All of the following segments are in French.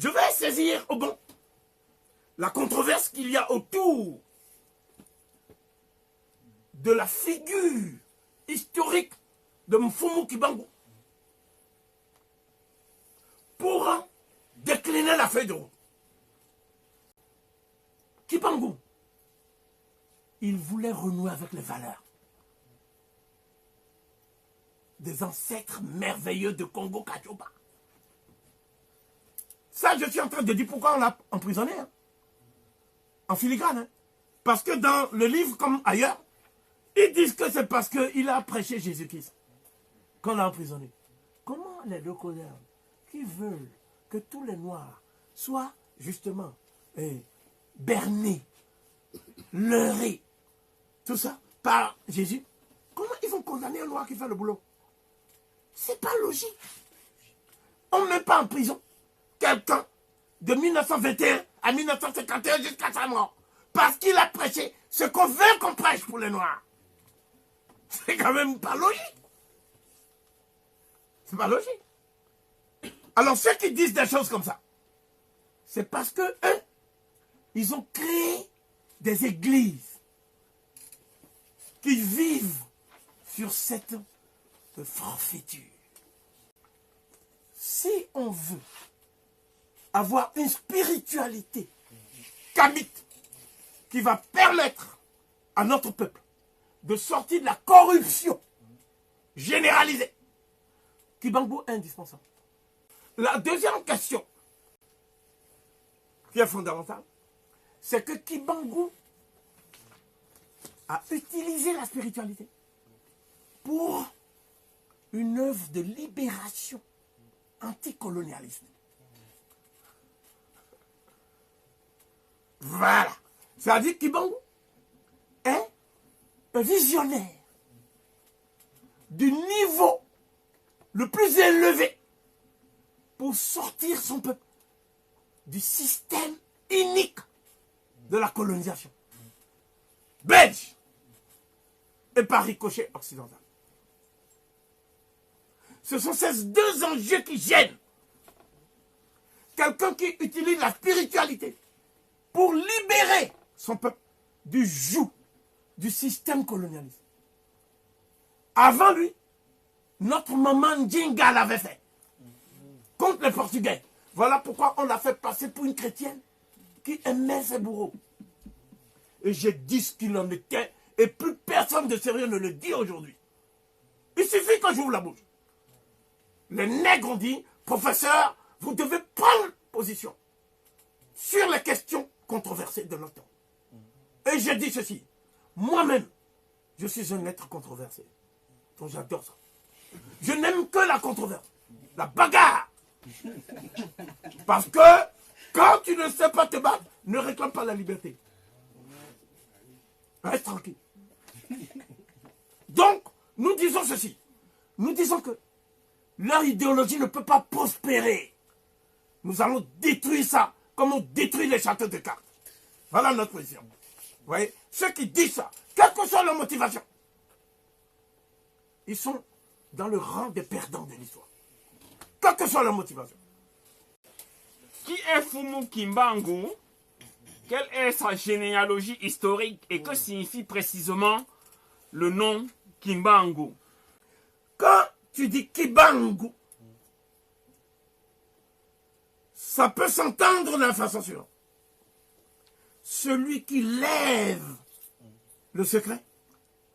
Je vais saisir au bon la controverse qu'il y a autour de la figure historique de Mfumu Kibangu pour décliner la feuille de route. Kibangu, il voulait renouer avec les valeurs des ancêtres merveilleux de Congo Kachoba. Ça, je suis en train de dire pourquoi on l'a emprisonné, hein, en filigrane. Hein. Parce que dans le livre comme ailleurs, ils disent que c'est parce qu'il a prêché Jésus-Christ qu'on l'a emprisonné. Comment les deux colères qui veulent que tous les Noirs soient justement bernés, leurrés, tout ça, par Jésus, comment ils vont condamner un Noir qui fait le boulot? C'est pas logique. On ne met pas en prison quelqu'un de 1921 à 1951 jusqu'à sa mort parce qu'il a prêché ce qu'on veut qu'on prêche pour les Noirs. C'est quand même pas logique. C'est pas logique. Alors ceux qui disent des choses comme ça, c'est parce que eux, ils ont créé des églises qui vivent sur cette forfaiture. Si on veut avoir une spiritualité kamite qui va permettre à notre peuple de sortir de la corruption généralisée, Kibangu est indispensable. La deuxième question qui est fondamentale, c'est que Kibangu a utilisé la spiritualité pour une œuvre de libération anticolonialiste. Voilà. C'est-à-dire que Kibangu est un visionnaire du niveau le plus élevé pour sortir son peuple du système unique de la colonisation. Belge et par ricochet occidental. Ce sont ces deux enjeux qui gênent quelqu'un qui utilise la spiritualité pour libérer son peuple du joug du système colonialiste. Avant lui, notre maman Ndjinga l'avait fait contre les Portugais. Voilà pourquoi on l'a fait passer pour une chrétienne qui aimait ses bourreaux. Et j'ai dit ce qu'il en était, et plus personne de sérieux ne le dit aujourd'hui. Il suffit que j'ouvre la bouche. Les nègres ont dit, professeur, vous devez prendre position sur les questions controversées de notre temps. Et j'ai dit ceci, moi-même, je suis un être controversé. Donc j'adore ça. Je n'aime que la controverse, la bagarre. Parce que quand tu ne sais pas te battre, ne réclame pas la liberté. Reste tranquille. Donc, nous disons ceci. Nous disons que leur idéologie ne peut pas prospérer. Nous allons détruire ça comme on détruit les châteaux de cartes. Voilà notre position. Vous voyez, ceux qui disent ça, quelle que soit leur motivation, ils sont dans le rang des perdants de l'histoire. Quelle que soit leur motivation. Qui est Mfumu Kibangu? Quelle est sa généalogie historique et que signifie précisément le nom Kibangu? Quand tu dis Kibangu, ça peut s'entendre de la façon suivante. Celui qui lève le secret,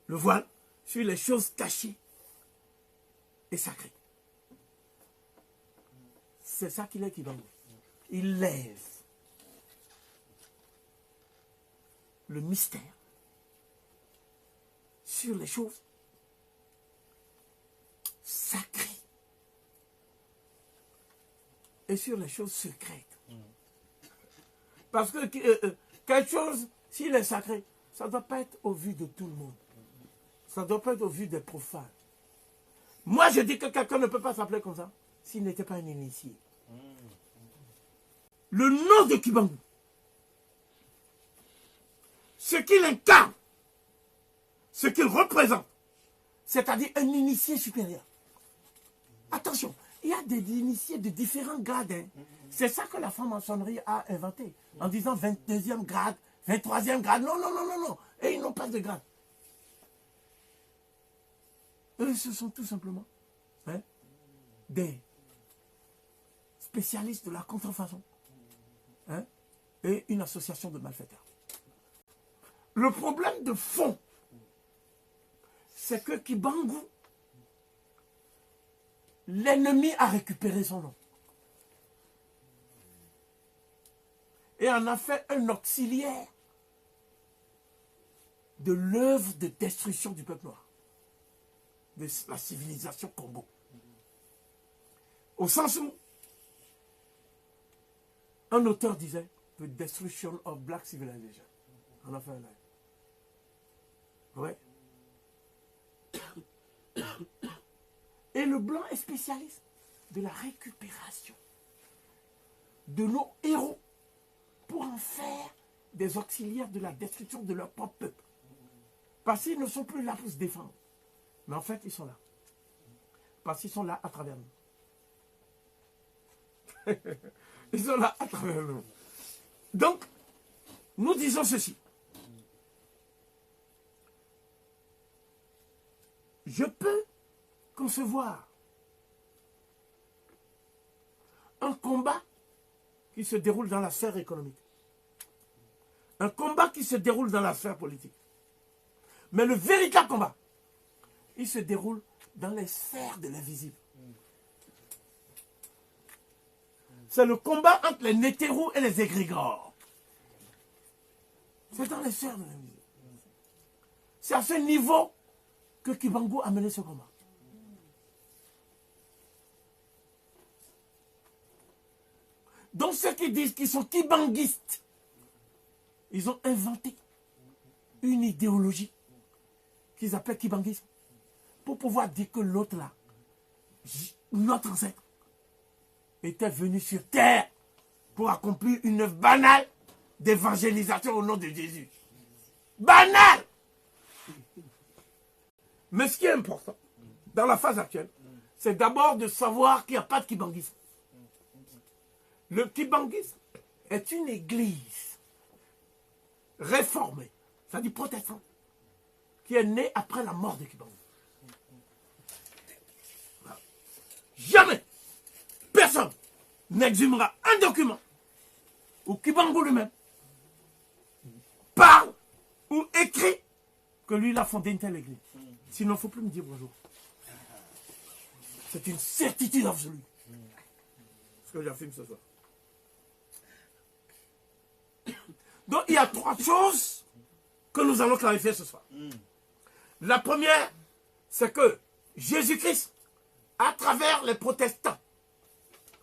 le voile, sur les choses cachées et sacrées. C'est ça qu'il est Kibangu. Il lève le mystère sur les choses sacrées et sur les choses secrètes. Parce que quelque chose, s'il est sacré, ça ne doit pas être au vu de tout le monde. Ça ne doit pas être au vu des profanes. Moi, je dis que quelqu'un ne peut pas s'appeler comme ça s'il n'était pas un initié. Le nom de Kibangu, ce qu'il incarne, ce qu'il représente, c'est-à-dire un initié supérieur. Attention, il y a des initiés de différents grades. Hein. C'est ça que la franc-maçonnerie a inventé. En disant 22e grade, 23e grade. Non, non, non, non, non. Et ils n'ont pas de grade. Eux, ce sont tout simplement des spécialistes de la contrefaçon. Et une association de malfaiteurs. Le problème de fond, c'est que Kibangu, l'ennemi a récupéré son nom. Et en a fait un auxiliaire de l'œuvre de destruction du peuple noir, de la civilisation Congo. Au sens où un auteur disait « The Destruction of Black Civilization ». On a fait un live. Ouais. Et le blanc est spécialiste de la récupération de nos héros pour en faire des auxiliaires de la destruction de leur propre peuple. Parce qu'ils ne sont plus là pour se défendre. Mais en fait, ils sont là. Parce qu'ils sont là à travers nous. Ils sont là à travers nous. Donc, nous disons ceci. Je peux concevoir un combat qui se déroule dans la sphère économique. Un combat qui se déroule dans la sphère politique. Mais le véritable combat, il se déroule dans les sphères de l'invisible. C'est le combat entre les nétérous et les égrégores. C'est dans les sphères de l'invisible. C'est à ce niveau que Kibangu a mené ce combat. Donc ceux qui disent qu'ils sont kibanguistes, ils ont inventé une idéologie qu'ils appellent kibanguisme pour pouvoir dire que l'autre là, notre ancêtre, était venu sur terre pour accomplir une œuvre banale d'évangélisation au nom de Jésus. Banale! Mais ce qui est important dans la phase actuelle, c'est d'abord de savoir qu'il n'y a pas de kibanguisme. Le kibanguisme est une église réformée, c'est-à-dire protestante, qui est née après la mort de Kibangu. Voilà. Jamais personne n'exhumera un document où Kibangu lui-même parle ou écrit que lui il a fondé une telle église. Sinon, il ne faut plus me dire bonjour. C'est une certitude absolue. Ce que j'affirme ce soir. Donc, il y a trois choses que nous allons clarifier ce soir. La première, c'est que Jésus-Christ, à travers les protestants,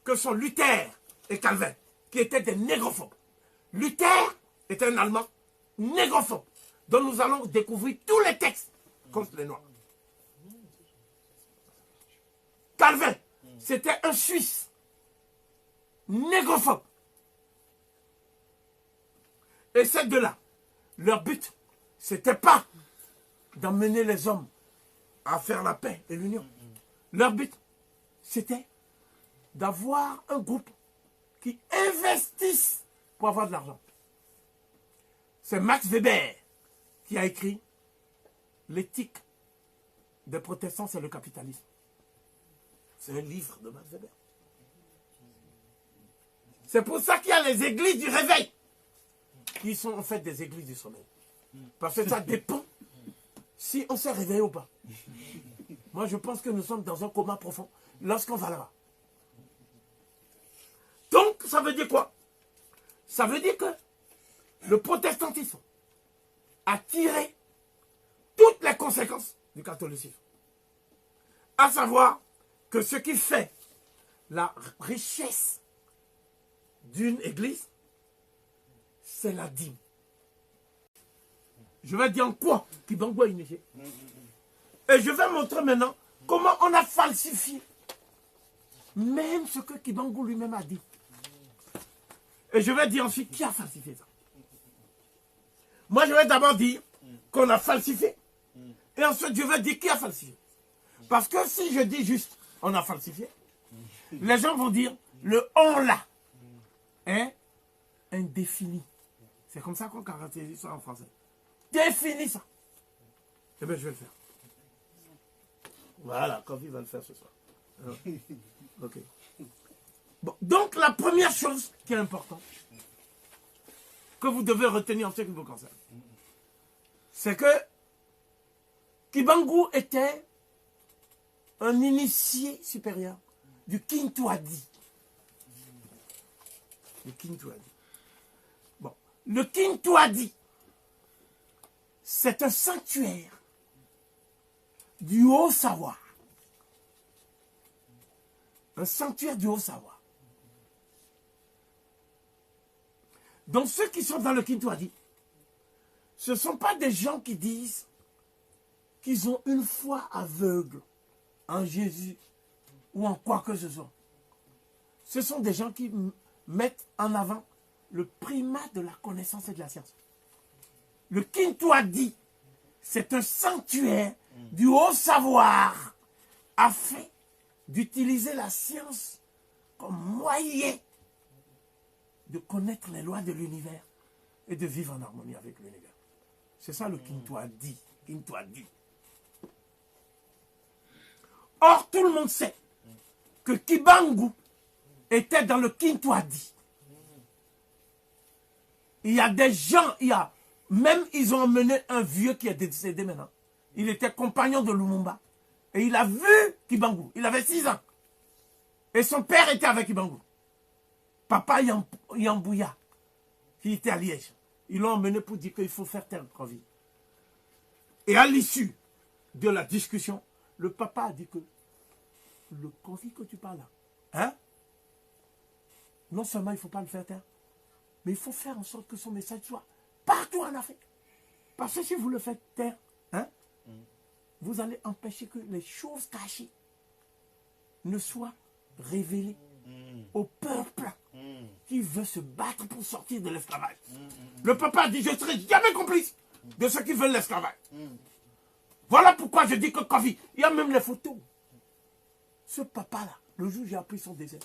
que sont Luther et Calvin, qui étaient des négrophobes. Luther était un Allemand négrophobe, dont nous allons découvrir tous les textes contre les Noirs. Calvin, c'était un Suisse négrophobe. Et ces deux-là, leur but, c'était pas d'emmener les hommes à faire la paix et l'union. Leur but, c'était d'avoir un groupe qui investisse pour avoir de l'argent. C'est Max Weber qui a écrit L'éthique des protestants, c'est le capitalisme. C'est un livre de Max Weber. C'est pour ça qu'il y a les églises du réveil, qui sont en fait des églises du sommeil. Parce que ça dépend si on s'est réveillé ou pas. Moi, je pense que nous sommes dans un coma profond lorsqu'on va là-bas. Donc, ça veut dire quoi? Ça veut dire que le protestantisme a tiré toutes les conséquences du catholicisme. À savoir que ce qui fait la richesse d'une église, c'est la dîme. Je vais dire en quoi Kibangu a initié. Et je vais montrer maintenant comment on a falsifié même ce que Kibangu lui-même a dit. Et je vais dire ensuite qui a falsifié ça. Moi, je vais d'abord dire qu'on a falsifié. Et ensuite, je vais dire qui a falsifié. Parce que si je dis juste on a falsifié, les gens vont dire, le on là est indéfini. C'est comme ça qu'on caractérise ça en français. Définis ça. Eh bien, je vais le faire. Voilà, Kofi va le faire ce soir. Alors, ok. Bon, donc, la première chose qui est importante, que vous devez retenir en ce qui vous concerne, c'est que Kibangu était un initié supérieur du Kintuadi. Le Kintuadi. Bon, le Kintuadi, c'est un sanctuaire du haut savoir. Un sanctuaire du haut savoir. Donc ceux qui sont dans le Kintuadi, ce ne sont pas des gens qui disent qu'ils ont une foi aveugle en Jésus ou en quoi que ce soit. Ce sont des gens qui mettent en avant le primat de la connaissance et de la science. Le Kintuadi, c'est un sanctuaire du haut savoir afin d'utiliser la science comme moyen de connaître les lois de l'univers et de vivre en harmonie avec l'univers. C'est ça le Kintuadi. Kintuadi. Or, tout le monde sait que Kibangu était dans le Kintuadi. Il y a des gens, même ils ont emmené un vieux qui est décédé maintenant. Il était compagnon de Lumumba. Et il a vu Kibangu. Il avait 6 ans. Et son père était avec Kibangu. Papa Yambouya, qui était à Liège. Ils l'ont emmené pour dire qu'il faut faire taire Kofi. Et à l'issue de la discussion, le papa a dit que le Kofi que tu parles là, hein? Non seulement il ne faut pas le faire taire, mais il faut faire en sorte que son message soit partout en Afrique. Parce que si vous le faites taire, hein, vous allez empêcher que les choses cachées ne soient révélées au peuple qui veut se battre pour sortir de l'esclavage. Le papa a dit, je ne serai jamais complice de ceux qui veulent l'esclavage. Voilà pourquoi je dis que Kofi, il y a même les photos. Ce papa-là, le jour où j'ai appris son décès,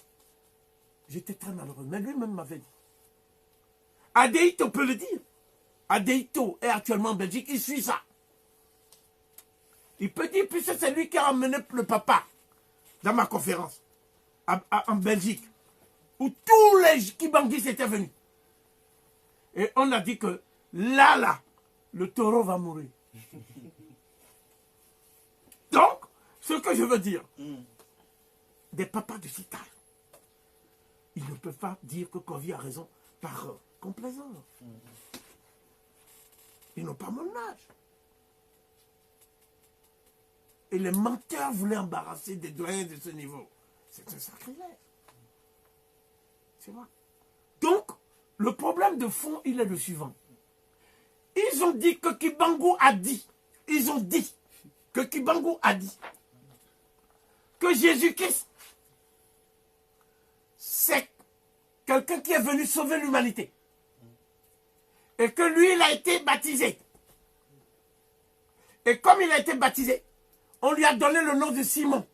j'étais très malheureux. Mais lui-même m'avait dit. Adéito peut le dire. Adéito est actuellement en Belgique, il suit ça. Il peut dire, puisque c'est lui qui a emmené le papa dans ma conférence en Belgique, où tous les Kibangis étaient venus. Et on a dit que là, le taureau va mourir. Donc, ce que je veux dire, des papas de cet âge, ils ne peuvent pas dire que Kofi a raison par complaisance. Ils n'ont pas mon âge. Et les menteurs voulaient embarrasser des doyens de ce niveau. C'est un sacrilège. C'est vrai. Donc, le problème de fond, il est le suivant. Ils ont dit que Kibangu a dit. Ils ont dit que Kibangu a dit que Jésus-Christ, c'est quelqu'un qui est venu sauver l'humanité. Et que lui, il a été baptisé. Et comme il a été baptisé, on lui a donné le nom de Simon.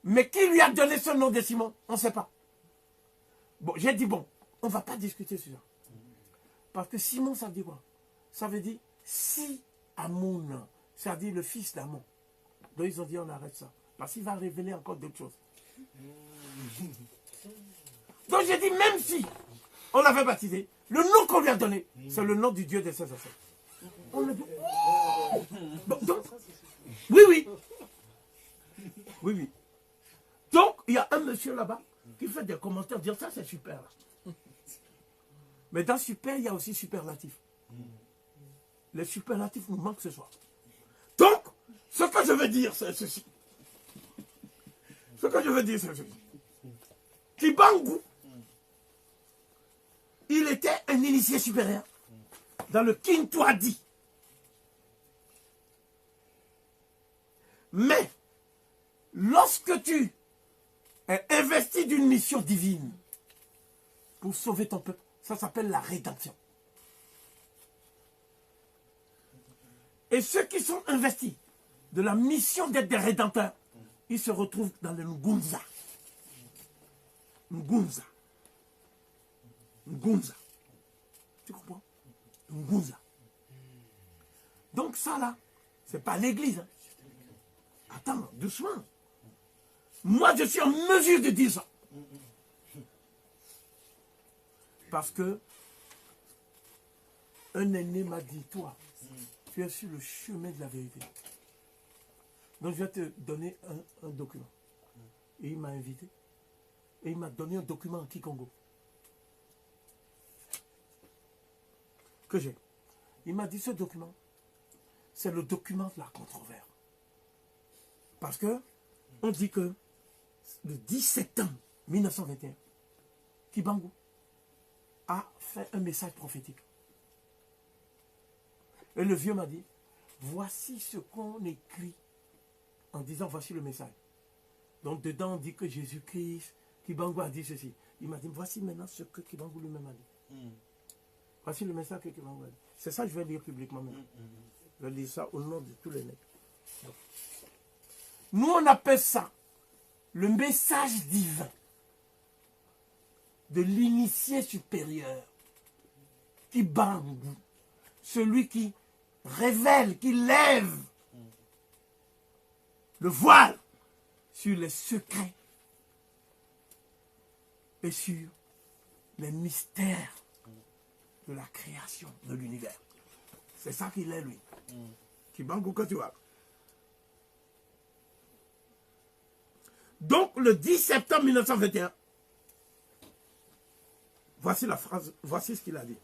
Mais qui lui a donné ce nom de Simon? On ne sait pas. Bon, j'ai dit, bon, on ne va pas discuter sur ça. Parce que Simon, ça veut dire quoi? Ça veut dire si Amoun, ça veut dire le fils d'Amon. Donc ils ont dit, on arrête ça. Parce qu'il va révéler encore d'autres choses. Donc j'ai dit, même si on l'avait baptisé, le nom qu'on lui a donné, c'est le nom du Dieu des 16 ancêtres. On le dit. Bon, donc, oui. Donc, il y a un monsieur là-bas qui fait des commentaires, dire ça c'est super. Là. Mais dans super, il y a aussi superlatif. Les superlatifs nous manquent ce soir. Donc, ce que je veux dire, c'est ceci. Kibangu, il était un initié supérieur dans le Kintuadi. Mais, lorsque tu es investi d'une mission divine pour sauver ton peuple, ça s'appelle la rédemption. Et ceux qui sont investis de la mission d'être des rédempteurs, il se retrouve dans le Ngunza. Ngunza. Ngunza. Tu comprends? Ngunza. Donc ça là, c'est pas l'église. Hein. Attends, doucement. Moi, je suis en mesure de dire ça. Parce que un aîné m'a dit, toi, tu es sur le chemin de la vérité. Donc je vais te donner un document. Et il m'a invité. Et il m'a donné un document en Kikongo. Que j'ai. Il m'a dit, ce document, c'est le document de la controverse. Parce que on dit que le 10 septembre 1921, Kibangu a fait un message prophétique. Et le vieux m'a dit, voici ce qu'on écrit en disant, voici le message. Donc dedans on dit que Jésus-Christ, Kibangu a dit ceci. Il m'a dit, voici maintenant ce que Kibangu lui-même a dit. Voici le message que Kibangu a dit. C'est ça que je vais lire publiquement maintenant. Je vais lire ça au nom de tous les nègres. Donc, nous on appelle ça le message divin de l'initié supérieur, Kibangu, celui qui révèle, qui lève le voile sur les secrets et sur les mystères de la création de l'univers. C'est ça qu'il est, lui. Kibangu, que tu vois. Donc, le 10 septembre 1921, voici la phrase, voici ce qu'il a dit.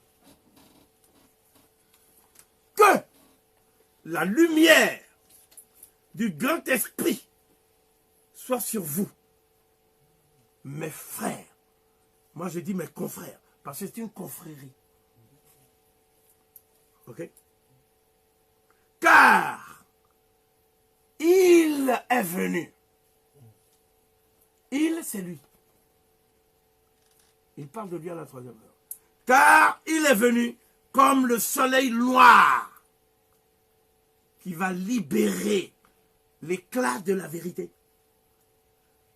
Que la lumière du grand esprit soit sur vous, mes frères. Moi, je dis mes confrères, parce que c'est une confrérie. Ok? Car il est venu. Il, c'est lui. Il parle de lui à la troisième heure. Car il est venu comme le soleil noir qui va libérer l'éclat de la vérité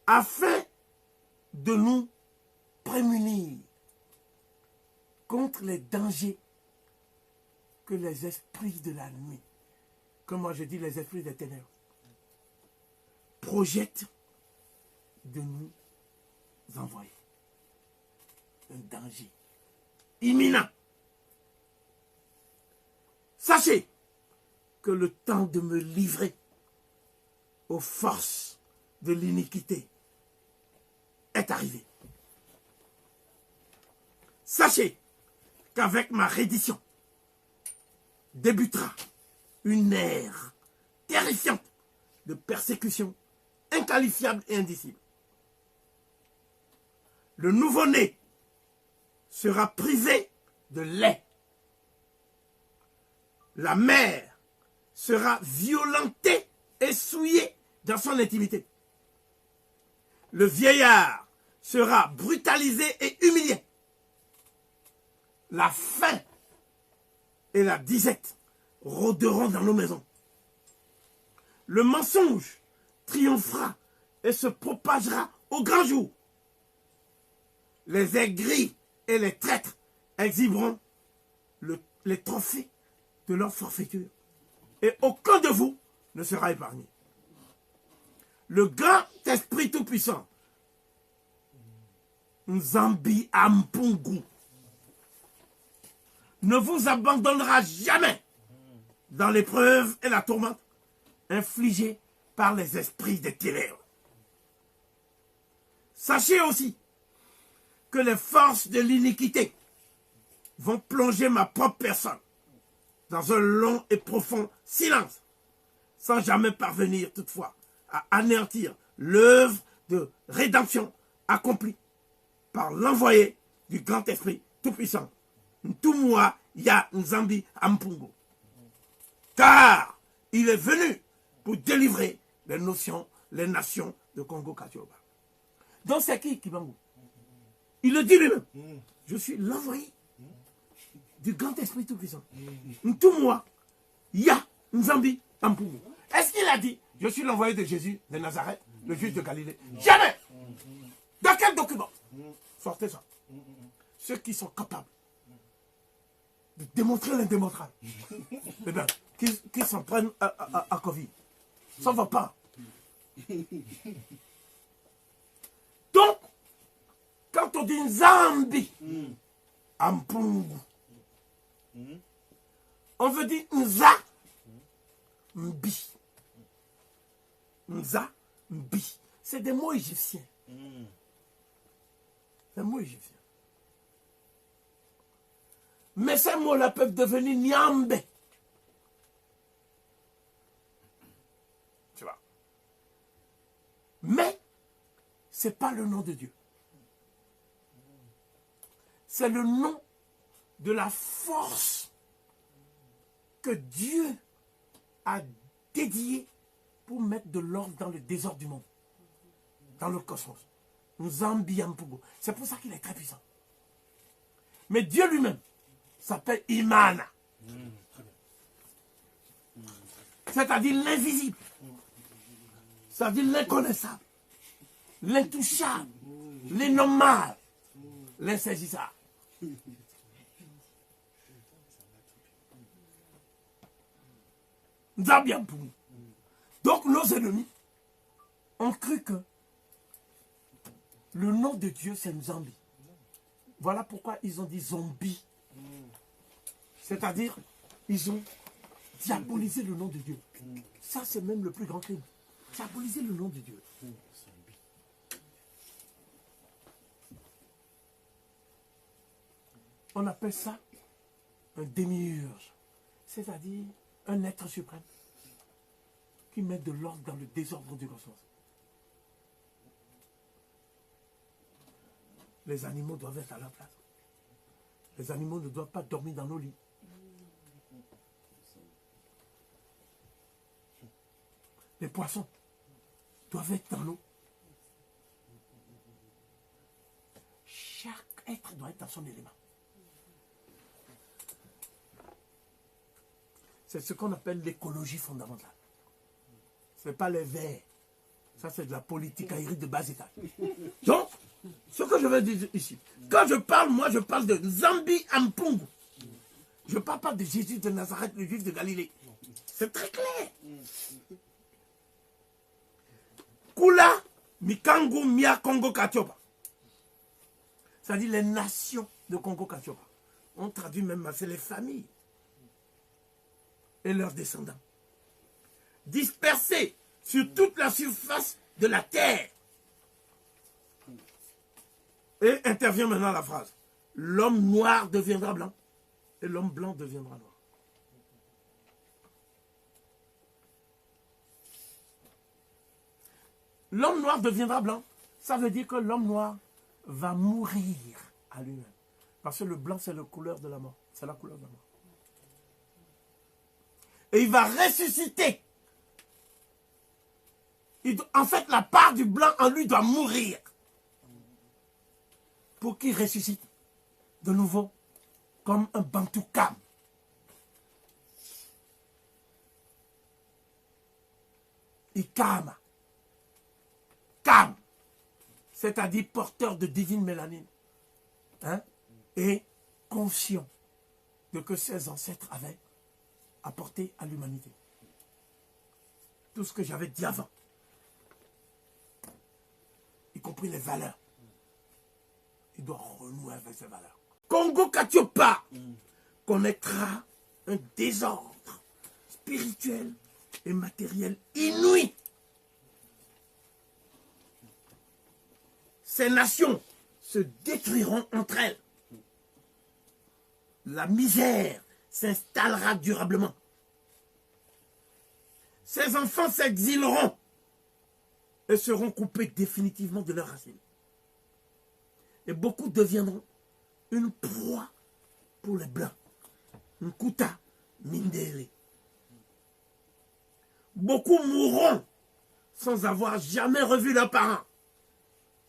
afin de nous prémunir contre les dangers que les esprits de la nuit, comme moi je dis les esprits des ténèbres, projettent de nous envoyer. Un danger imminent. Sachez que le temps de me livrer aux forces de l'iniquité est arrivé. Sachez qu'avec ma reddition débutera une ère terrifiante de persécution inqualifiable et indicible. Le nouveau-né sera privé de lait. La mère sera violentée et souillée dans son intimité. Le vieillard sera brutalisé et humilié. La faim et la disette rôderont dans nos maisons. Le mensonge triomphera et se propagera au grand jour. Les aigris et les traîtres exhiberont les trophées de leur forfaiture. Et aucun de vous ne sera épargné. Le grand esprit tout-puissant, Nzambi Ampungu, ne vous abandonnera jamais dans l'épreuve et la tourmente infligée par les esprits des ténèbres. Sachez aussi que les forces de l'iniquité vont plonger ma propre personne dans un long et profond silence, sans jamais parvenir toutefois à anéantir l'œuvre de rédemption accomplie par l'envoyé du grand esprit tout-puissant, Ntumwa Ya Nzambi Ampungu. Car il est venu pour délivrer les nations de Congo-Katioba. Donc c'est qui Kibangu? Il le dit lui-même. Je suis l'envoyé du grand esprit tout-puissant. Ntumwa Ya Nzambi Ampungu. Est-ce qu'il a dit, je suis l'envoyé de Jésus de Nazareth? le juge de Galilée. Jamais. Dans quel document? Sortez ça. Ceux qui sont capables de démontrer l'indémontrable. Eh bien, qui s'en prennent à Covid. Ça ne va pas. Donc, quand on dit Nzambi, Ampungu, on veut dire Nza, Mbi. Nza, Mbi. C'est des mots égyptiens. Des mots égyptiens. Mais ces mots-là peuvent devenir Nyambe. Tu vois. Mais, ce n'est pas le nom de Dieu. C'est le nom de la force que Dieu a dédiée pour mettre de l'ordre dans le désordre du monde, dans le cosmos. Nzambi Ampugo. C'est pour ça qu'il est très puissant. Mais Dieu lui-même s'appelle Imana. C'est-à-dire l'invisible. C'est-à-dire l'inconnaissable. L'intouchable. L'innommable. L'insaisissable. Nzambi Ampugo. Donc nos ennemis ont cru que le nom de Dieu c'est Nzambi. Voilà pourquoi ils ont dit zombie. C'est-à-dire, ils ont diabolisé le nom de Dieu. Ça, c'est même le plus grand crime. Diaboliser le nom de Dieu. On appelle ça un démiurge. C'est-à-dire un être suprême qui met de l'ordre dans le désordre du cosmos. Les animaux doivent être à leur place. Les animaux ne doivent pas dormir dans nos lits. Les poissons doivent être dans l'eau. Chaque être doit être dans son élément. C'est ce qu'on appelle l'écologie fondamentale. Ce n'est pas les vers. Ça, c'est de la politique aérienne de bas étage. Donc, ce que je veux dire ici, quand je parle, moi, je parle de Nzambi Ampungu. Je ne parle pas de Jésus de Nazareth, le juif de Galilée. C'est très clair. Kula, Mikangu, Mia, Congo, Katiopa. C'est-à-dire les nations de Congo, Katiopa. On traduit même, c'est les familles et leurs descendants. Dispersés sur toute la surface de la terre. Et intervient maintenant la phrase. L'homme noir deviendra blanc et l'homme blanc deviendra noir. L'homme noir deviendra blanc. Ça veut dire que l'homme noir va mourir à lui-même. Parce que le blanc, c'est la couleur de la mort. C'est la couleur de la mort. Et il va ressusciter. En fait, la part du blanc en lui doit mourir. Pour qu'il ressuscite de nouveau comme un Bantou Kam. Ikama. Kam. C'est-à-dire porteur de divine mélanine. Hein? Et conscient de que ses ancêtres avaient apporté à l'humanité. Tout ce que j'avais dit avant. Y compris les valeurs. Il doit renouer avec ses valeurs. Congo Katiopa connaîtra un désordre spirituel et matériel inouï. Ces nations se détruiront entre elles. La misère s'installera durablement. Ces enfants s'exileront et seront coupés définitivement de leurs racines. Et beaucoup deviendront une proie pour les Blancs. Nkuta Mindele. Beaucoup mourront sans avoir jamais revu leurs parents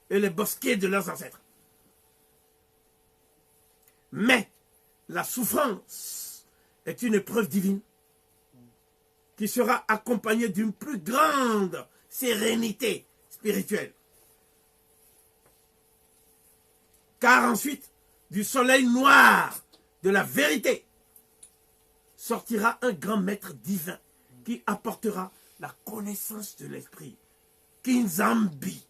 et les bosquets de leurs ancêtres. Mais la souffrance est une épreuve divine qui sera accompagnée d'une plus grande sérénité spirituel. Car ensuite, du soleil noir de la vérité, sortira un grand maître divin qui apportera la connaissance de l'esprit. Kinzambi.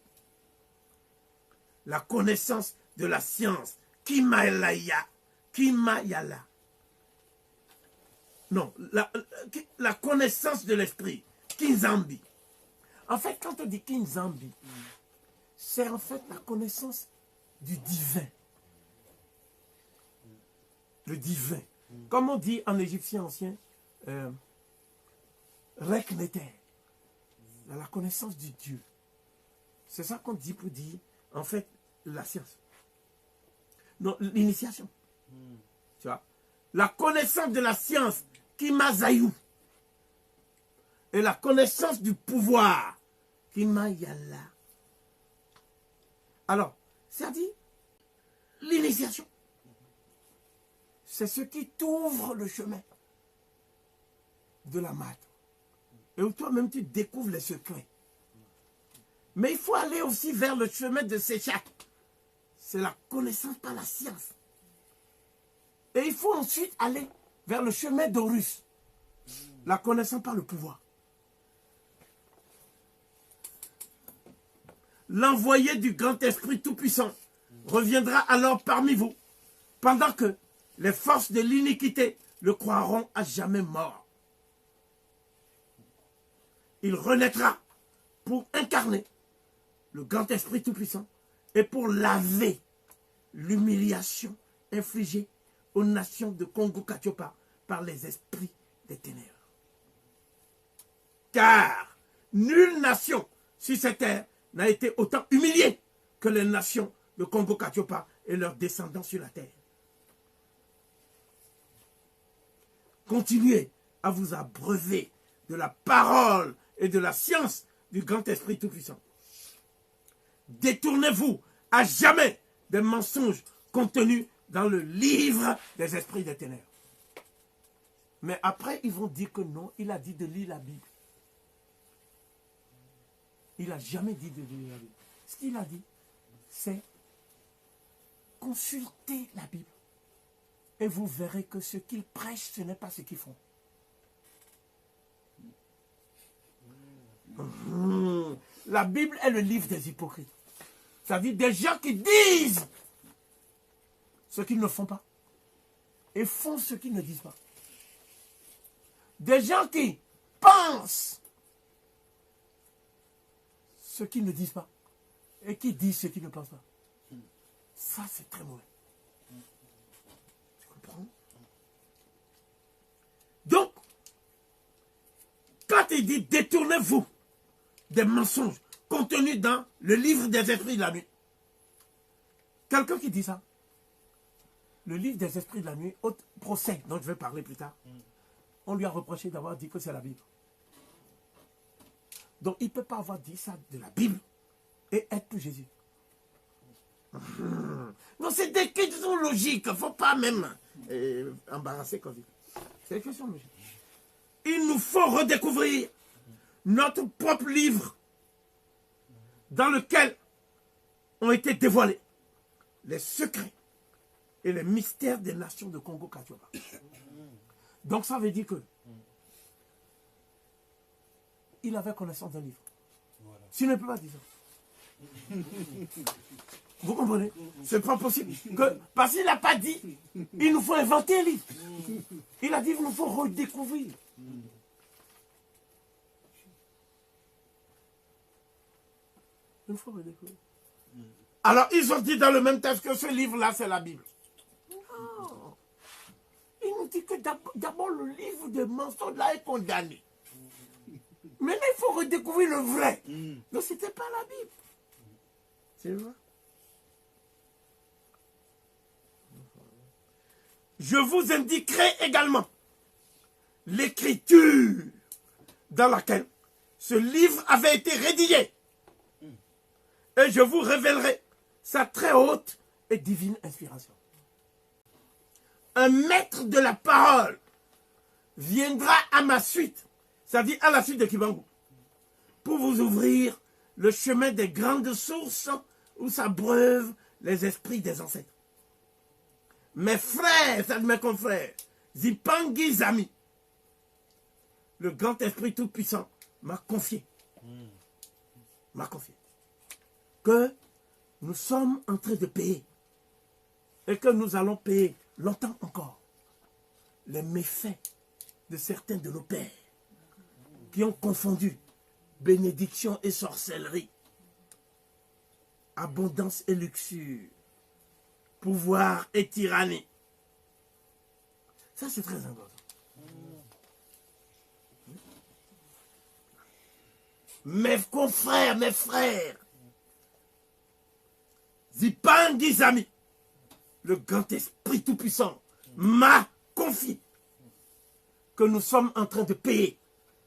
La connaissance de la science. Kimayala. Kimayala. Non, la connaissance de l'esprit. Kinzambi. En fait, quand on dit Kinzambi, c'est en fait la connaissance du divin. Le divin. Comme on dit en égyptien ancien, Rekneter. La connaissance du Dieu. C'est ça qu'on dit pour dire, en fait, la science. Non, l'initiation. Tu vois. La connaissance de la science, Kimazayou. Et la connaissance du pouvoir, Kimayala. Alors, ça dit, l'initiation. C'est ce qui t'ouvre le chemin de la maths. Et où toi-même tu découvres les secrets. Mais il faut aller aussi vers le chemin de Séchak. C'est la connaissance par la science. Et il faut ensuite aller vers le chemin d'Horus. La connaissance par le pouvoir. L'envoyé du grand esprit tout-puissant reviendra alors parmi vous, pendant que les forces de l'iniquité le croiront à jamais mort. Il renaîtra pour incarner le grand esprit tout-puissant et pour laver l'humiliation infligée aux nations de Congo-Katiopa par les esprits des ténèbres. Car nulle nation sur cette terre n'a été autant humiliée que les nations de Congo-Katiopa et leurs descendants sur la terre. Continuez à vous abreuver de la parole et de la science du grand esprit tout-puissant. Détournez-vous à jamais des mensonges contenus dans le livre des esprits des ténèbres. Mais après, ils vont dire que non, il a dit de lire la Bible. Il n'a jamais dit de lire la Bible. Ce qu'il a dit, c'est consulter la Bible. Et vous verrez que ce qu'ils prêchent, ce n'est pas ce qu'ils font. La Bible est le livre des hypocrites. C'est-à-dire des gens qui disent ce qu'ils ne font pas. Et font ce qu'ils ne disent pas. Des gens qui pensent ce qu'ils ne disent pas. Et qui disent ce qu'ils ne pensent pas. Ça, c'est très mauvais. Tu comprends? Donc, quand il dit détournez-vous des mensonges contenus dans le livre des esprits de la nuit. Quelqu'un qui dit ça, le livre des esprits de la nuit, au procès dont je vais parler plus tard, on lui a reproché d'avoir dit que c'est la Bible. Donc il ne peut pas avoir dit ça de la Bible et être pour Jésus. Non, c'est des questions logiques, il ne faut pas même embarrasser comme ça. C'est des questions logiques. Il nous faut redécouvrir notre propre livre dans lequel ont été dévoilés les secrets et les mystères des nations de Congo-Katiopa. Donc ça veut dire que il avait connaissance d'un livre. Voilà. S'il ne peut pas dire ça. Vous comprenez? C'est pas possible. Parce qu'il n'a pas dit, il nous faut inventer un livre. Il a dit, il nous faut redécouvrir. Il nous faut redécouvrir. Alors, ils ont dit dans le même texte que ce livre-là, c'est la Bible. Non. Il nous dit que d'abord, le livre de mensonges-là est condamné. Maintenant, il faut redécouvrir le vrai. Donc, ce n'était pas la Bible. C'est vrai. Je vous indiquerai également l'écriture dans laquelle ce livre avait été rédigé. Et je vous révélerai sa très haute et divine inspiration. Un maître de la parole viendra à ma suite, c'est-à-dire à la suite de Kimbangu, pour vous ouvrir le chemin des grandes sources où s'abreuvent les esprits des ancêtres. Mes frères, mes confrères, Zipangi Zami, le grand esprit tout-puissant m'a confié, que nous sommes en train de payer et que nous allons payer longtemps encore les méfaits de certains de nos pères qui ont confondu bénédiction et sorcellerie, abondance et luxure, pouvoir et tyrannie. Ça, c'est très important. Mes confrères, mes frères, Zipangi Zami, le grand esprit tout-puissant, m'a confié que nous sommes en train de payer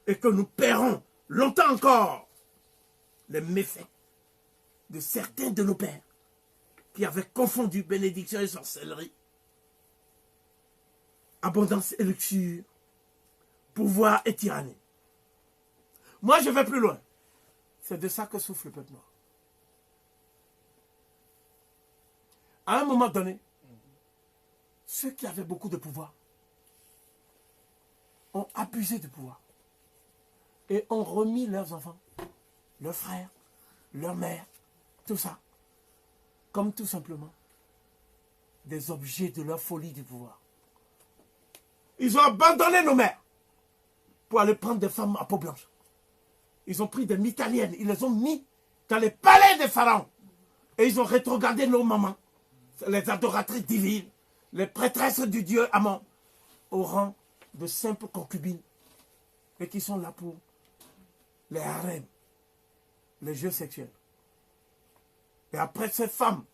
et que nous paierons longtemps encore les méfaits de certains de nos pères qui avaient confondu bénédiction et sorcellerie, abondance et luxure, pouvoir et tyrannie. Moi, je vais plus loin. C'est de ça que souffre le peuple noir. À un moment donné, ceux qui avaient beaucoup de pouvoir ont abusé du pouvoir et ont remis leurs enfants, leurs frères, leurs mères, tout ça, comme tout simplement des objets de leur folie du pouvoir. Ils ont abandonné nos mères pour aller prendre des femmes à peau blanche. Ils ont pris des mythaliennes, ils les ont mis dans les palais des pharaons. Et ils ont rétrogradé nos mamans, les adoratrices divines, les prêtresses du dieu Amon, au rang de simples concubines. Et qui sont là pour les harems, les jeux sexuels. Et après, ces femmes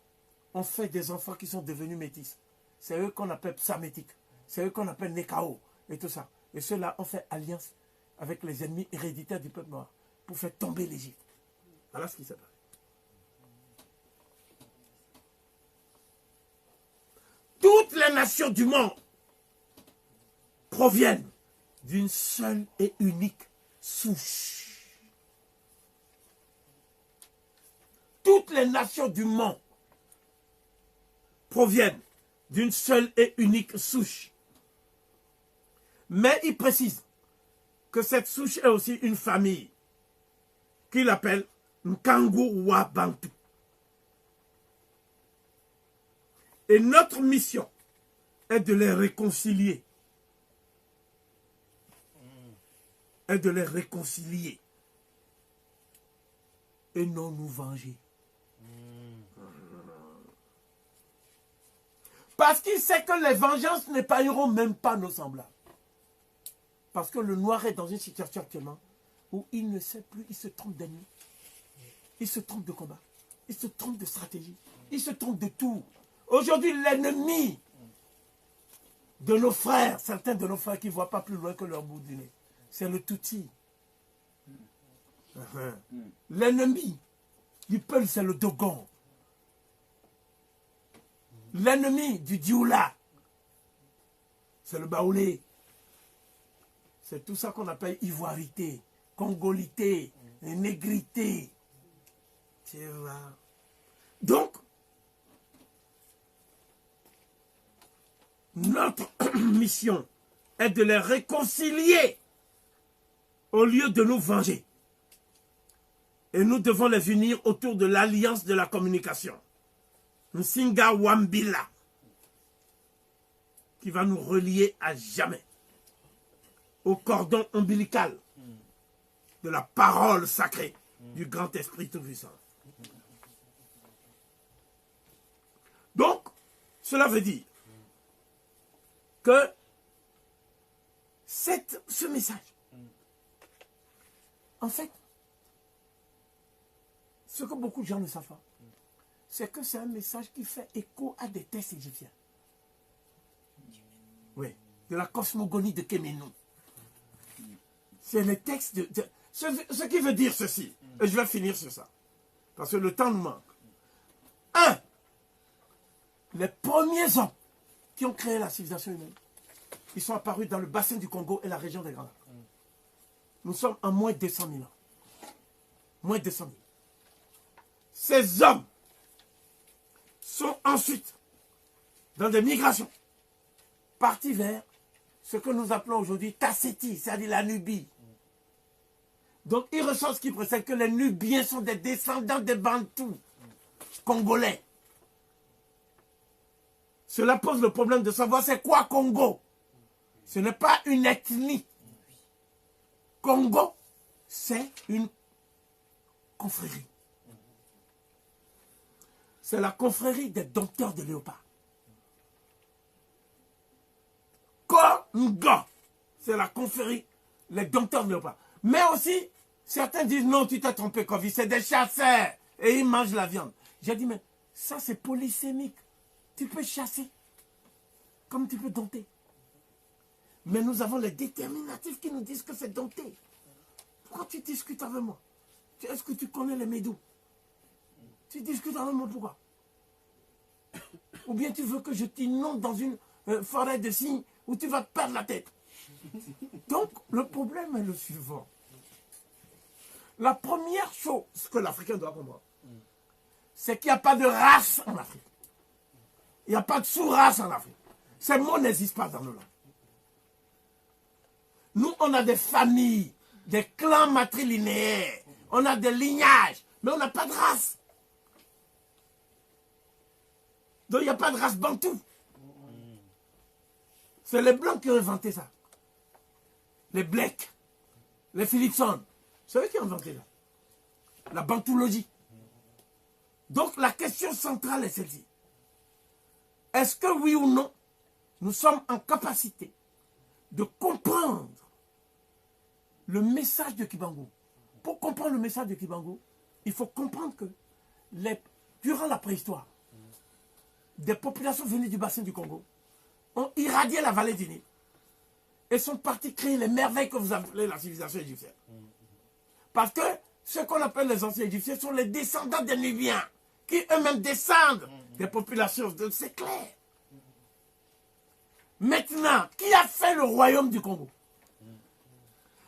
ont fait des enfants qui sont devenus métis. C'est eux qu'on appelle psamétiques. C'est eux qu'on appelle Nekao et tout ça. Et ceux-là ont fait alliance avec les ennemis héréditaires du peuple noir pour faire tomber l'Égypte. Voilà ce qui s'est passé. Toutes les nations du monde proviennent d'une seule et unique souche. Toutes les nations du monde proviennent d'une seule et unique souche. Mais il précise que cette souche est aussi une famille qu'il appelle Nkangu Wabantu. Et notre mission est de les réconcilier. Est de les réconcilier. Et non nous venger. Parce qu'il sait que les vengeances n'épargneront même pas nos semblables. Parce que le noir est dans une situation actuellement où il ne sait plus, il se trompe d'ennemi. Il se trompe de combat. Il se trompe de stratégie. Il se trompe de tout. Aujourd'hui, l'ennemi de nos frères, certains de nos frères qui ne voient pas plus loin que leur bout du nez, c'est le Tutsi. L'ennemi du Peul, c'est le Dogon. L'ennemi du Dioula, c'est le Baoulé. C'est tout ça qu'on appelle ivoirité, congolité, négrité. Tu vois. Donc, notre mission est de les réconcilier au lieu de nous venger. Et nous devons les unir autour de l'alliance de la communication. Nsinga Wambila, qui va nous relier à jamais au cordon ombilical de la parole sacrée du grand esprit tout-puissant. Donc, cela veut dire que ce message, en fait, ce que beaucoup de gens ne savent pas, c'est que c'est un message qui fait écho à des textes égyptiens. Oui, de la cosmogonie de Kéménou. C'est les textes ce qui veut dire ceci. Et je vais finir sur ça. Parce que le temps nous manque. 1. Les premiers hommes qui ont créé la civilisation humaine, ils sont apparus dans le bassin du Congo et la région des Grands Lacs. Nous sommes en moins de 200 000 ans. Moins de 200 000. ces hommes sont ensuite dans des migrations partis vers ce que nous appelons aujourd'hui Tassétie, c'est-à-dire la Nubie. Donc il ressort ce qui précède que les Nubiens sont des descendants des Bantous congolais. Cela pose le problème de savoir c'est quoi Congo. Ce n'est pas une ethnie. Congo, c'est une confrérie. C'est la confrérie des dompteurs de léopards. Congo, c'est la confrérie, les dompteurs de léopards. Mais aussi, certains disent non, tu t'es trompé, Kofi, c'est des chasseurs et ils mangent la viande. J'ai dit, mais ça c'est polysémique. Tu peux chasser comme tu peux dompter. Mais nous avons les déterminatifs qui nous disent que c'est dompter. Pourquoi tu discutes avec moi? Est-ce que tu connais les Médous? Tu discutes avec moi pourquoi? Ou bien tu veux que je t'inonde dans une forêt de cygnes où tu vas te perdre la tête? Donc le problème est le suivant. La première chose que l'Africain doit comprendre, c'est qu'il n'y a pas de race en Afrique. Il n'y a pas de sous-race en Afrique. Ces mots n'existent pas dans nos langues. Nous, on a des familles, des clans matrilinéaires, on a des lignages, mais on n'a pas de race. Donc il n'y a pas de race bantou. C'est les Blancs qui ont inventé ça. Les Blacks, les Philipson, c'est eux qui ont inventé ça. La bantoologie. Donc la question centrale est celle-ci. Est-ce que oui ou non, nous sommes en capacité de comprendre le message de Kibangu? Pour comprendre le message de Kibangu, il faut comprendre que durant la préhistoire, des populations venues du bassin du Congo ont irradié la vallée du Nil et sont partis créer les merveilles que vous appelez la civilisation égyptienne. Parce que ce qu'on appelle les anciens Égyptiens sont les descendants des Nubiens qui eux-mêmes descendent des populations. C'est clair. Maintenant, qui a fait le royaume du Congo? Il ne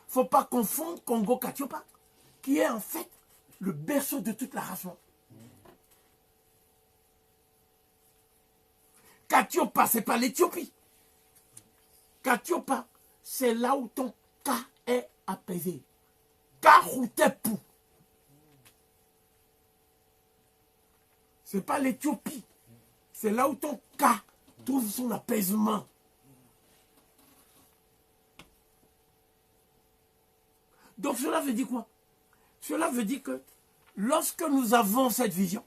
faut pas confondre Congo-Katiopa, qui est en fait le berceau de toute la race noire. Katiopa, ce n'est pas l'Éthiopie. Katiopa, c'est là où ton K est apaisé. Karoutepu. Ce n'est pas l'Éthiopie. C'est là où ton K trouve son apaisement. Donc cela veut dire quoi? Cela veut dire que lorsque nous avons cette vision,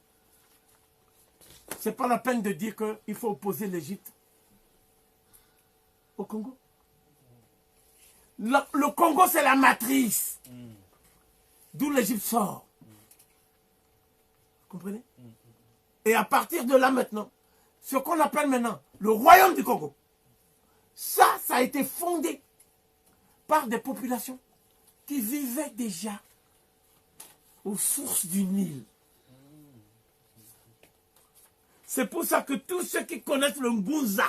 ce n'est pas la peine de dire qu'il faut opposer l'Égypte au Congo. Le Congo, c'est la matrice. D'où l'Égypte sort. Vous comprenez? Et à partir de là maintenant, ce qu'on appelle maintenant le royaume du Congo, ça a été fondé par des populations qui vivaient déjà aux sources du Nil. C'est pour ça que tous ceux qui connaissent le Nguza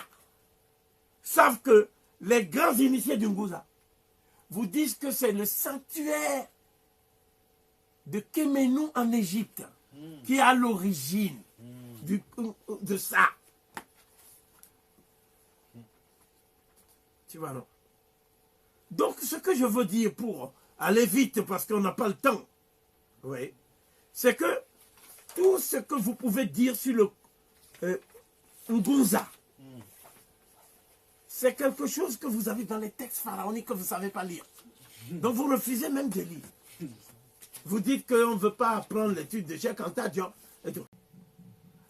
savent que les grands initiés du Nguza vous disent que c'est le sanctuaire de Kéménou en Égypte qui est à l'origine de ça. Tu vois, non? Donc, ce que je veux dire pour aller vite, parce qu'on n'a pas le temps, oui, c'est que tout ce que vous pouvez dire sur le Nguza, c'est quelque chose que vous avez dans les textes pharaoniques que vous ne savez pas lire. Donc, vous refusez même de lire. Vous dites qu'on ne veut pas apprendre l'étude de Cheikh Anta Diop et tout.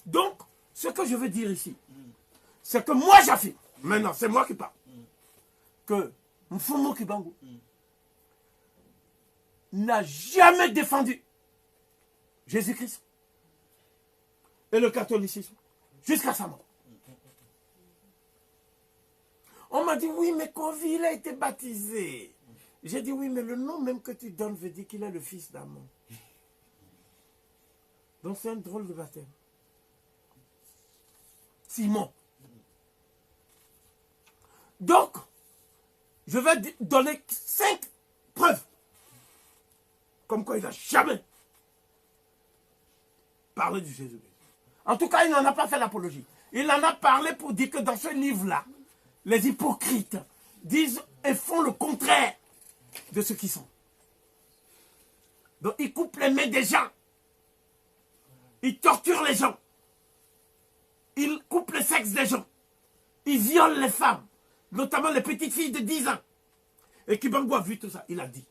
Donc, ce que je veux dire ici, c'est que moi j'affirme, maintenant c'est moi qui parle, que Mfumu Kibangu n'a jamais défendu Jésus-Christ et le catholicisme jusqu'à sa mort. On m'a dit, oui, mais Kofi, il a été baptisé. J'ai dit, oui, mais le nom même que tu donnes veut dire qu'il est le fils d'Amon. Donc c'est un drôle de baptême. Simon. Donc, je vais donner 5 preuves. Comme quoi il n'a jamais parler du Jésus-Christ. En tout cas, il n'en a pas fait l'apologie. Il en a parlé pour dire que dans ce livre-là, les hypocrites disent et font le contraire de ce qu'ils sont. Donc, ils coupent les mains des gens. Ils torturent les gens. Ils coupent le sexe des gens. Ils violent les femmes, notamment les petites filles de 10 ans. Et Kibangu a vu tout ça, il a dit.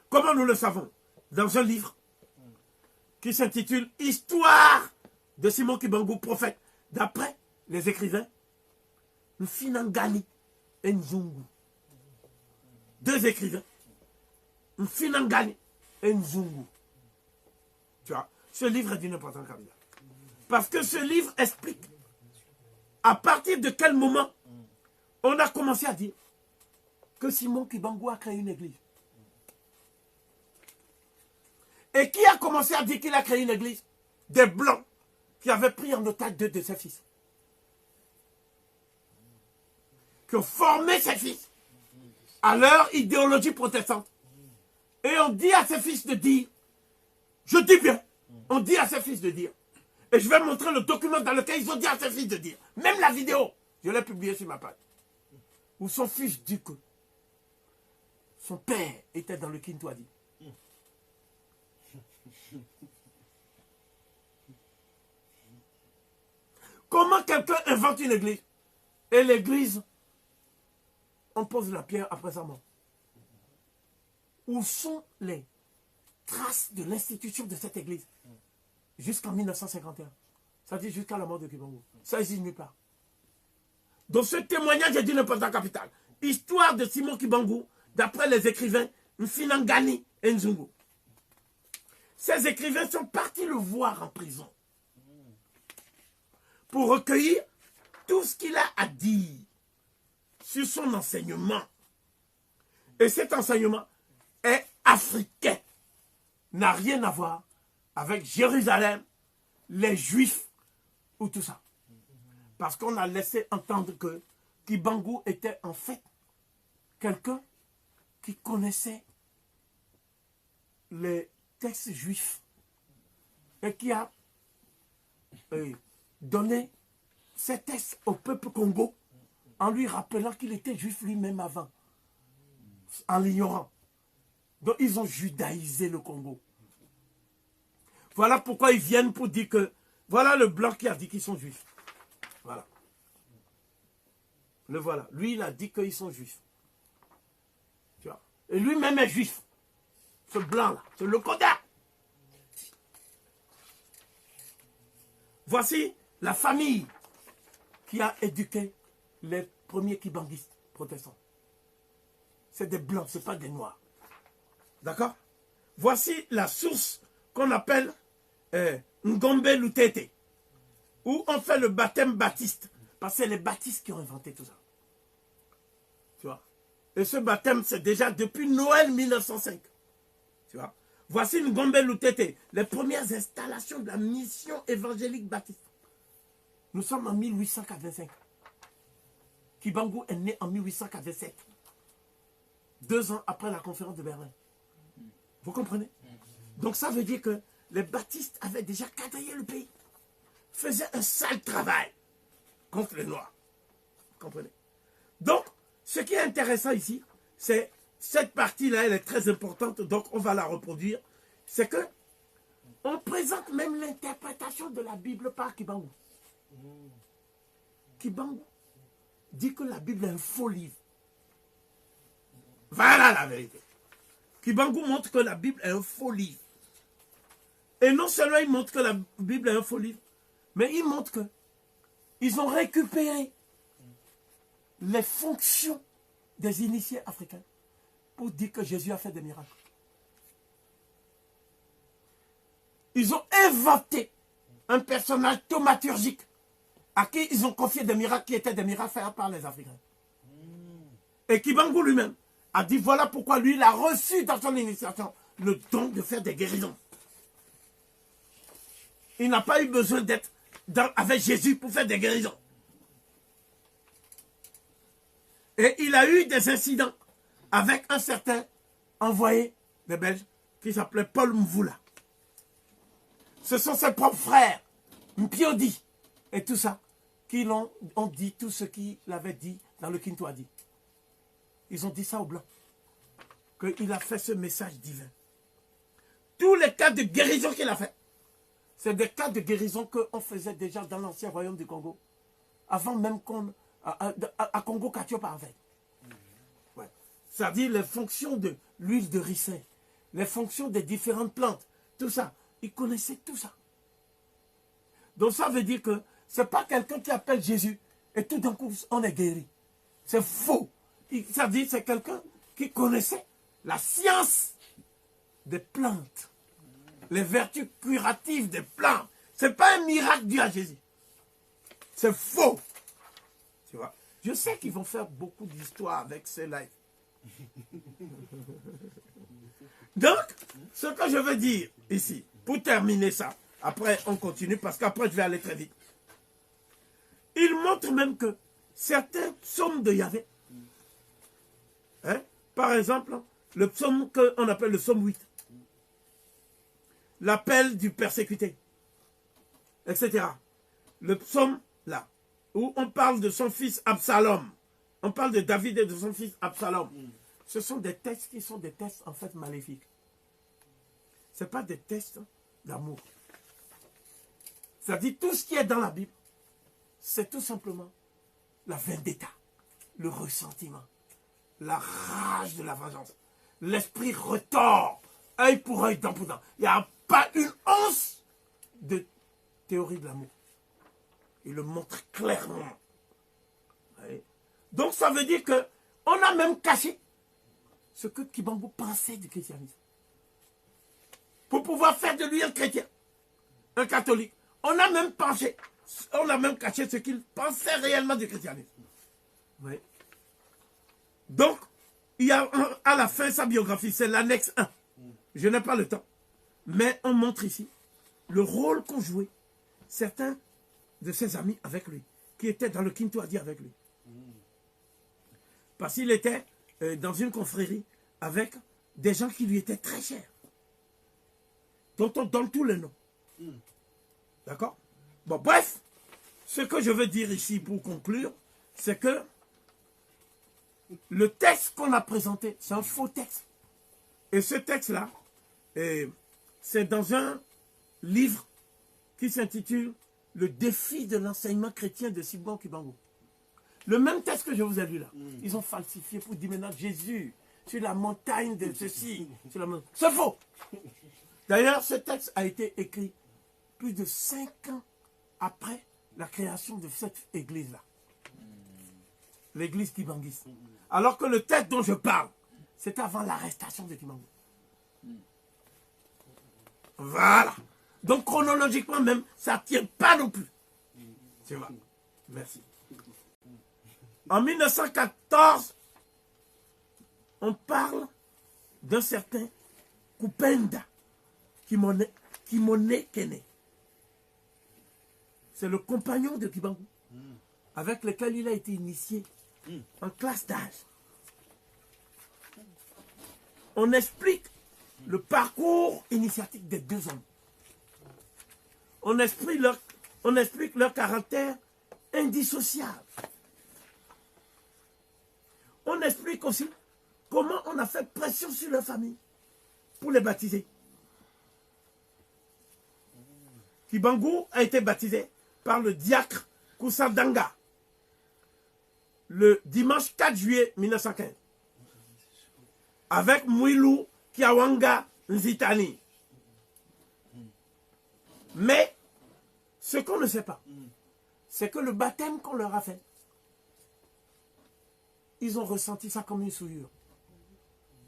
Comment nous le savons? Dans un livre qui s'intitule « Histoire de Simon Kibangu, prophète », d'après les écrivains Mfinangani et Nzungu. Deux écrivains, Mfinangani et Nzungu. Tu vois, ce livre est d'une importance capitale. Parce que ce livre explique à partir de quel moment on a commencé à dire que Simon Kibangu a créé une église. Et qui a commencé à dire qu'il a créé une église? Des Blancs qui avaient pris en otage deux de ses fils. Qui ont formé ses fils à leur idéologie protestante. Et on dit à ses fils de dire, je dis bien, on dit à ses fils de dire, et je vais montrer le document dans lequel ils ont dit à ses fils de dire, même la vidéo, je l'ai publiée sur ma page, où son fils dit que son père était dans le Kintwadi. Comment quelqu'un invente une église et l'église, on pose la pierre après sa mort? Où sont les traces de l'institution de cette église jusqu'en 1951? Ça dit jusqu'à la mort de Kibangu. Ça n'existe nulle part. Donc ce témoignage est d'une importance capitale. Histoire de Simon Kibangu, d'après les écrivains Mfinangani et Nzungu. Ces écrivains sont partis le voir en prison pour recueillir tout ce qu'il a à dire sur son enseignement. Et cet enseignement est africain. N'a rien à voir avec Jérusalem, les Juifs ou tout ça. Parce qu'on a laissé entendre que Kibangu était en fait quelqu'un qui connaissait les textes juifs et qui a donné ces textes au peuple Congo en lui rappelant qu'il était juif lui-même avant, en l'ignorant. Donc ils ont judaïsé le Congo. Voilà pourquoi ils viennent pour dire que voilà le blanc qui a dit qu'ils sont juifs. Voilà. Le voilà. Lui, il a dit qu'ils sont juifs. Tu vois. Et lui-même est juif. Ce blanc-là, c'est le Koda. Voici la famille qui a éduqué les premiers kibanguistes protestants. C'est des blancs, ce n'est pas des noirs. D'accord? Voici la source qu'on appelle Ngombe Lutete, où on fait le baptême baptiste. Parce que c'est les baptistes qui ont inventé tout ça. Tu vois? Et ce baptême, c'est déjà depuis Noël 1905. Tu vois? Voici Ngombe Lutete, les premières installations de la mission évangélique baptiste. Nous sommes en 1885. Kibangu est né en 1887. 2 ans après la conférence de Berlin. Vous comprenez? Donc ça veut dire que les baptistes avaient déjà quadrillé le pays. Faisaient un sale travail contre les Noirs. Vous comprenez? Donc, ce qui est intéressant ici, c'est cette partie-là, elle est très importante, donc on va la reproduire. C'est que on présente même l'interprétation de la Bible par Kibangu. Kibangu dit que la Bible est un faux livre. Voilà la vérité. Kibangu montre que la Bible est un faux livre. Et non seulement il montre que la Bible est un faux livre, mais il montre que ils ont récupéré les fonctions des initiés africains pour dire que Jésus a fait des miracles. Ils ont inventé un personnage thaumaturgique à qui ils ont confié des miracles qui étaient des miracles faits par les Africains. Et Kibangu lui-même a dit voilà pourquoi lui il a reçu dans son initiation le don de faire des guérisons. Il n'a pas eu besoin d'être avec Jésus pour faire des guérisons. Et il a eu des incidents avec un certain envoyé des Belges qui s'appelait Paul Mvoula. Ce sont ses propres frères, Mpiodi, et tout ça, qui ont dit tout ce qu'il avait dit dans le Kintwadi. Ils ont dit ça aux Blancs. Qu'il a fait ce message divin. Tous les cas de guérison qu'il a fait, c'est des cas de guérison qu'on faisait déjà dans l'ancien royaume du Congo. Avant même qu'on... À Congo Katiopa en fait. Ouais. C'est-à-dire les fonctions de l'huile de ricin, les fonctions des différentes plantes, tout ça. Il connaissait tout ça. Donc ça veut dire que ce n'est pas quelqu'un qui appelle Jésus et tout d'un coup on est guéri. C'est faux. Ça veut dire que c'est quelqu'un qui connaissait la science des plantes, les vertus curatives des plantes. Ce n'est pas un miracle dû à Jésus. C'est faux. Tu vois? Je sais qu'ils vont faire beaucoup d'histoires avec ces lives. Donc, ce que je veux dire ici, pour terminer ça, après on continue parce qu'après je vais aller très vite. Il montre même que certains psaumes de Yahvé, hein, par exemple, le psaume qu'on appelle le psaume 8, l'appel du persécuté, etc. Le psaume là, où on parle de son fils Absalom, on parle de David et de son fils Absalom. Ce sont des textes qui sont des textes en fait maléfiques. Ce n'est pas des textes d'amour. C'est-à-dire tout ce qui est dans la Bible, c'est tout simplement la vendetta, le ressentiment, la rage de la vengeance. L'esprit retord, œil pour œil, dent pour dent. Il n'y a pas une once de théorie de l'amour. Il le montre clairement. Oui. Donc ça veut dire qu'on a même caché ce que Kibangu pensait du christianisme. Pour pouvoir faire de lui un chrétien, un catholique. On a même penché, on a même caché ce qu'il pensait réellement du christianisme. Oui. Donc, il y a à la fin sa biographie, c'est l'annexe 1. Je n'ai pas le temps. Mais on montre ici le rôle qu'ont joué certains de ses amis avec lui, qui étaient dans le Kintwadi avec lui. Parce qu'il était dans une confrérie avec des gens qui lui étaient très chers, dont on donne tous les noms. D'accord? Bon, bref, ce que je veux dire ici pour conclure, c'est que le texte qu'on a présenté, c'est un faux texte. Et ce texte-là, c'est dans un livre qui s'intitule « Le défi de l'enseignement chrétien de Sibon Kibangu ». Le même texte que je vous ai lu là, ils ont falsifié pour dire maintenant Jésus sur la montagne de ceci. C'est faux. D'ailleurs, ce texte a été écrit plus de 5 ans après la création de cette église-là. L'église kibanguiste. Alors que le texte dont je parle, c'est avant l'arrestation de Kibangu. Voilà. Donc chronologiquement même, ça ne tient pas non plus. Tu vois. Merci. En 1914, on parle d'un certain Kupenda Kimone Kene. C'est le compagnon de Kibangu, avec lequel il a été initié en classe d'âge. On explique le parcours initiatique des deux hommes. On explique leur caractère indissociable. On explique aussi comment on a fait pression sur leur famille pour les baptiser. Kibangu a été baptisé par le diacre Koussadanga le dimanche 4 juillet 1915 avec Mwilu Kiawanga Nzitani. Mais ce qu'on ne sait pas, c'est que le baptême qu'on leur a fait, ils ont ressenti ça comme une souillure.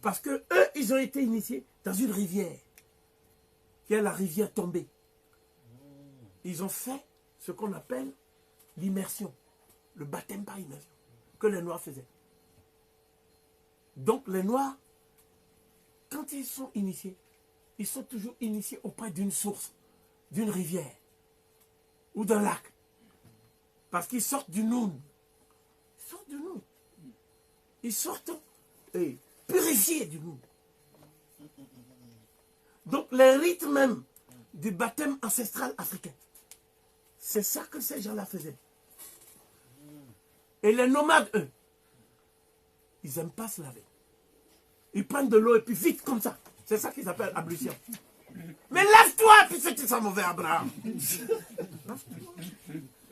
Parce que eux, ils ont été initiés dans une rivière, qui est la rivière tombée. Ils ont fait ce qu'on appelle l'immersion, le baptême par immersion, que les Noirs faisaient. Donc les Noirs, quand ils sont initiés, ils sont toujours initiés auprès d'une source, d'une rivière ou d'un lac. Parce qu'ils sortent du Noun. Ils sortent du Noun. Ils sortent purifiés du Noun. Donc les rites même du baptême ancestral africain. C'est ça que ces gens-là faisaient. Et les nomades, eux, ils n'aiment pas se laver. Ils prennent de l'eau et puis vite comme ça. C'est ça qu'ils appellent ablution. Mais lave-toi, puis c'est ça, mauvais Abraham.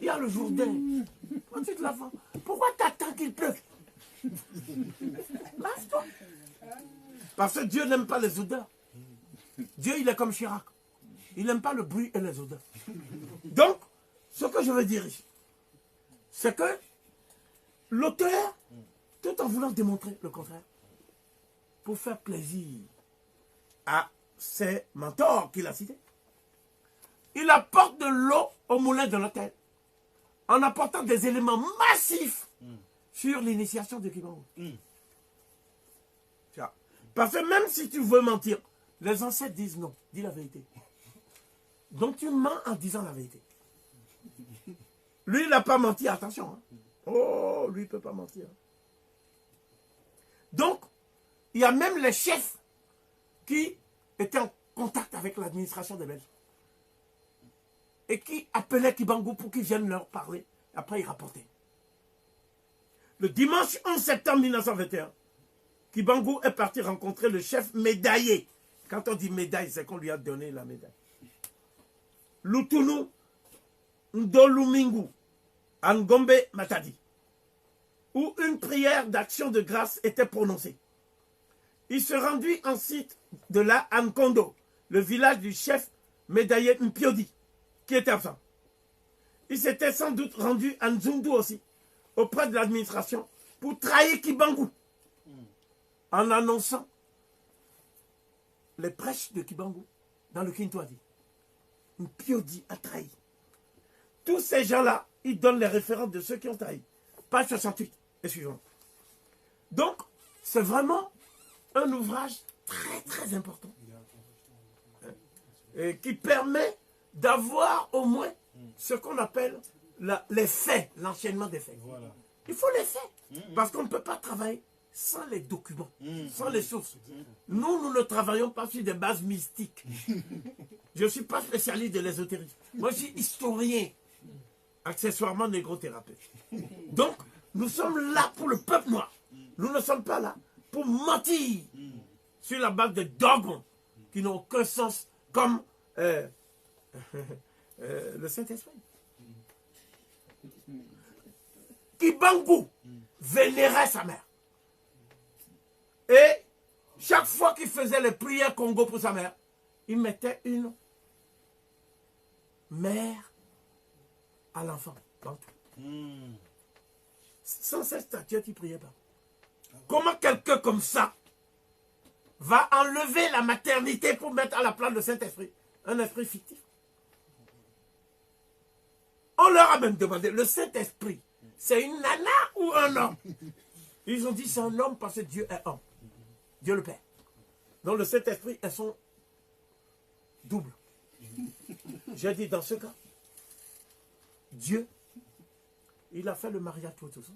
Il y a le Jourdain. Pourquoi tu te laves? Pourquoi tu attends qu'il pleuve? Lave-toi. Parce que Dieu n'aime pas les odeurs. Dieu, il est comme Chirac. Il n'aime pas le bruit et les odeurs. Donc, ce que je veux dire ici, c'est que l'auteur, tout en voulant démontrer le contraire, pour faire plaisir à ses mentors qu'il a cités, il apporte de l'eau au moulin de l'autel en apportant des éléments massifs sur l'initiation de Kibango. Parce que même si tu veux mentir, les ancêtres disent non, dis la vérité. Donc tu mens en disant la vérité. Lui, il n'a pas menti, attention. Hein. Oh, lui, il ne peut pas mentir. Donc, il y a même les chefs qui étaient en contact avec l'administration des Belges. Et qui appelaient Kibango pour qu'ils viennent leur parler. Après, ils rapportaient. Le dimanche 11 septembre 1921, Kibango est parti rencontrer le chef médaillé. Quand on dit médaille, c'est qu'on lui a donné la médaille. Lutunu Ndolumingu, Ngombe Matadi, où une prière d'action de grâce était prononcée. Il se rendit ensuite de là à Nkondo, le village du chef médaillé Mpiodi, qui était absent. Il s'était sans doute rendu à Nzundu aussi, auprès de l'administration, pour trahir Kibango, en annonçant les prêches de Kibango dans le Kintwadi. Mpiodi a trahi. Tous ces gens-là, ils donnent les références de ceux qui ont trahi. Page 68 et suivant. Donc, c'est vraiment un ouvrage très très important. Et qui permet d'avoir au moins ce qu'on appelle les faits, l'enchaînement des faits. Voilà. Il faut les faits. Parce qu'on ne peut pas travailler sans les documents, sans les sources. Nous ne travaillons pas sur des bases mystiques. Je ne suis pas spécialiste de l'ésotérisme. Moi, je suis historien, accessoirement négro-thérapeute. Donc, nous sommes là pour le peuple noir. Nous ne sommes pas là pour mentir sur la base de dogmes qui n'ont aucun sens, comme le Saint-Esprit. Kibango vénérait sa mère. Et chaque fois qu'il faisait les prières Congo pour sa mère, il mettait une mère à l'enfant. Sans cette statuette, il ne priait pas. Comment quelqu'un comme ça va enlever la maternité pour mettre à la place le Saint-Esprit? Un esprit fictif. On leur a même demandé, le Saint-Esprit, c'est une nana ou un homme? Ils ont dit c'est un homme parce que Dieu est homme. Dieu le Père. Donc le Saint-Esprit est son double. J'ai dit dans ce cas, Dieu, il a fait le mariage pour tous.